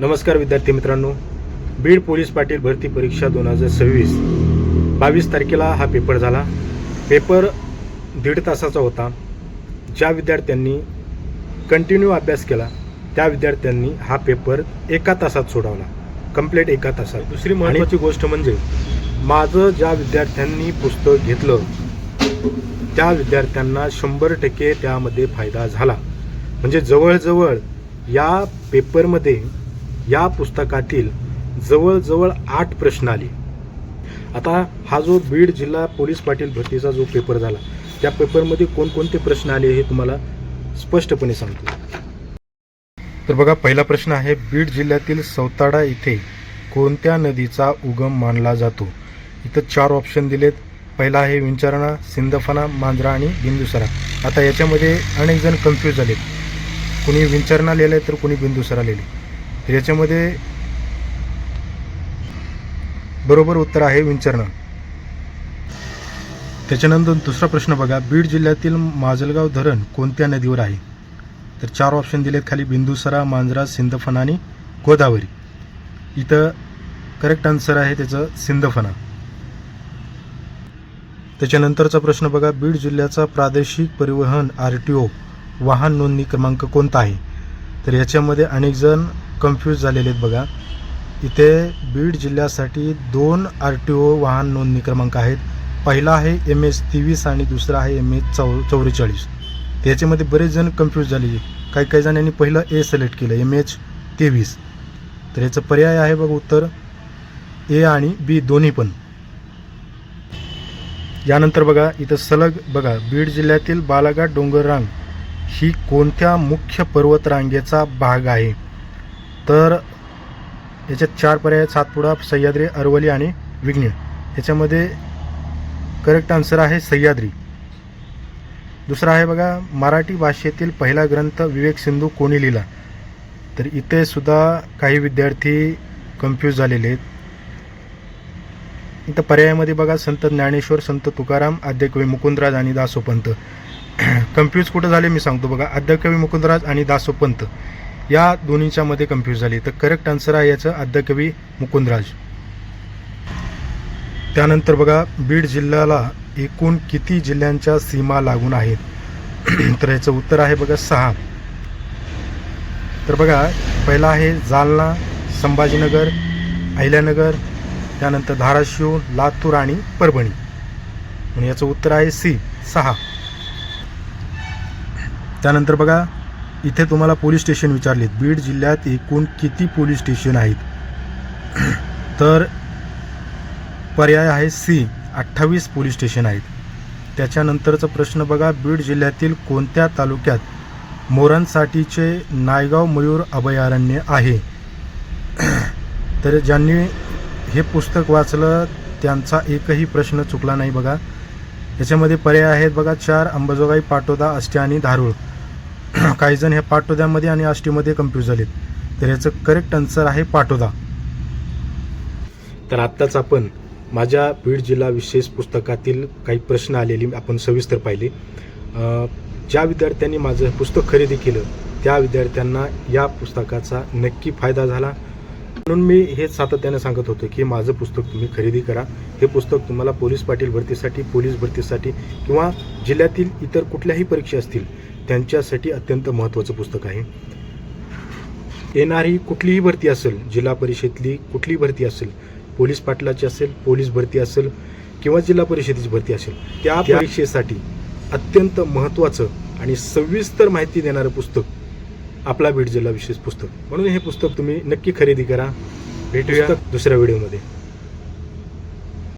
नमस्कार विद्यार्थी मित्रांनो, बीड पोलीस पाटील भरती परीक्षा 2026 22 तारखेला हा पेपर झाला। पेपर 1.5 तासाचा होता। ज्या विद्यार्थ्यांनी कंटिन्यू अभ्यास केला त्या विद्यार्थ्यांनी हा पेपर 1 तासात सोडवला, कंप्लीट 1 तासात। दुसरी महत्त्वाची गोष्ट म्हणजे माझं ज्या विद्यार्थ्यांनी पुस्तक घेतलं त्या विद्यार्थ्यांना 100% त्यामध्ये फायदा झाला। म्हणजे जवळजवळ या पेपरमध्ये या पुस्तकातील जवळजवळ 8 प्रश्न आले। आता हा जो बीड जिल्हा पोलीस पाटील भरतीचा जो पेपर झाला त्या पेपरमध्ये कोणकोणते प्रश्न आले हे तुम्हाला स्पष्टपणे सांगतो। तर बघा, पहिला प्रश्न आहे, बीड जिल्ह्यातील सौताडा इथे कोणत्या नदीचा उगम मानला जातो? इथं 4 ऑप्शन दिलेत। पहिला आहे विंचरणा, सिंदफणा, मांजरा आणि बिंदुसरा। आता याच्यामध्ये अनेक जण कन्फ्यूज झालेत, कोणी विंचरणा लिहिलंय तर कोणी बिंदुसरा लिहिले। तर याच्यामध्ये बरोबर उत्तर आहे विंचरणा। त्याच्यानंतर दुसरा प्रश्न बघा, बीड जिल्ह्यातील माजलगाव धरण कोणत्या नदीवर आहे? तर 4 ऑप्शन दिलेत खाली, बिंदुसरा, मांजरा, सिंदफणा आणि गोदावरी। इथं करेक्ट आन्सर आहे त्याचं सिंदफणा। त्याच्यानंतरचा प्रश्न बघा, बीड जिल्ह्याचा प्रादेशिक परिवहन RTO वाहन नोंदणी क्रमांक कोणता आहे? तर याच्यामध्ये अनेक जण कन्फ्यूज झालेले आहेत। बघा, इथे बीड जिल्ह्यासाठी 2 RTO वाहन नोंदणी क्रमांक आहेत। पहिला आहे MS-23 आणि दुसरा आहे MS-44। त्याच्यामध्ये बरेच जण कन्फ्यूज झालेले, काही जणांनी पहिलं A सिलेक्ट केलं, MH-23। तर याचं पर्याय आहे बघा उत्तर A आणि B दोन्ही पण। यानंतर बघा, इथं सलग बघा, बीड जिल्ह्यातील बालाघाट डोंगररांग ही कोणत्या मुख्य पर्वतरांगेचा भाग आहे? तर याच्यात 4 पर्याय, सातपुडा, सह्याद्री, अरवली आणि विघ्नेर। याच्यामध्ये करेक्ट आन्सर आहे सह्याद्री। दुसरा आहे बघा, मराठी भाषेतील पहिला ग्रंथ विवेक सिंधू कोणी लिहिला? तर इथे सुद्धा काही विद्यार्थी कन्फ्यूज झालेले आहेत। इथं पर्यायामध्ये बघा, संत ज्ञानेश्वर, संत तुकाराम, आद्यकवी मुकुंदराज आणि दासोपंत। कन्फ्यूज कुठं झाले मी सांगतो बघा, आद्यकवी मुकुंदराज आणि दासोपंत या दोन्हीच्या मध्ये कन्फ्यूज झाले। तर करेक्ट आन्सर आहे याचं आद्यकवी मुकुंदराज। त्यानंतर बघा, बीड जिल्ह्याला एकूण किती जिल्ह्यांच्या सीमा लागून आहेत? तर याचं उत्तर आहे बघा 6। तर बघा, पहिला आहे जालना, संभाजीनगर, अहिल्यानगर, त्यानंतर धाराशिव, लातूर आणि परभणी। म्हणून याचं उत्तर आहे C 6। त्यानंतर बघा, इथे तुम्हाला पोलीस स्टेशन विचारलेत, बीड जिल्ह्यात एकूण किती पोलीस स्टेशन आहेत? तर पर्याय आहे C 28 पोलीस स्टेशन आहेत। त्याच्यानंतरचा प्रश्न बघा, बीड जिल्ह्यातील कोणत्या तालुक्यात मोरांसाठीचे नायगाव मयूर अभयारण्य आहे? तर ज्यांनी हे पुस्तक वाचलं त्यांचा एकही प्रश्न चुकला नाही बघा। याच्यामध्ये पर्याय आहेत बघा 4, अंबाजोगाई, पाटोदा, आष्टी आणि धारूळ। काही जण हे पाटोद्यामध्ये आणि आष्टीमध्ये कन्फ्यूज झालेत, तर याचं करेक्ट आन्सर आहे पाटोदा। तर आत्ताच आपण माझ्या बीड जिल्हा विशेष पुस्तकातील काही प्रश्न आलेले आपण सविस्तर पाहिले। ज्या विद्यार्थ्यांनी माझं पुस्तक खरेदी केलं त्या विद्यार्थ्यांना या पुस्तकाचा नक्की फायदा झाला। म्हणून मी हे सातत्याने सांगत होतो की माझं पुस्तक तुम्ही खरेदी करा। हे पुस्तक तुम्हाला पोलीस पाटील भरतीसाठी, पोलीस भरतीसाठी किंवा जिल्ह्यातील इतर कुठल्याही परीक्षा असतील त्यांच्यासाठी अत्यंत महत्त्वाचं पुस्तक आहे। येणारी कुठलीही भरती असेल, जिल्हा परिषदेतली कुठलीही भरती असेल, पोलीस पाटलाची असेल, पोलीस भरती असेल किंवा जिल्हा परिषदेची भरती असेल, त्या परीक्षेसाठी अत्यंत महत्त्वाचं आणि सविस्तर माहिती देणारं पुस्तक आपला बीड जिल्हा विशेष पुस्तक। म्हणून हे पुस्तक तुम्ही नक्की खरेदी करा। भेटूया दुसऱ्या व्हिडिओमध्ये।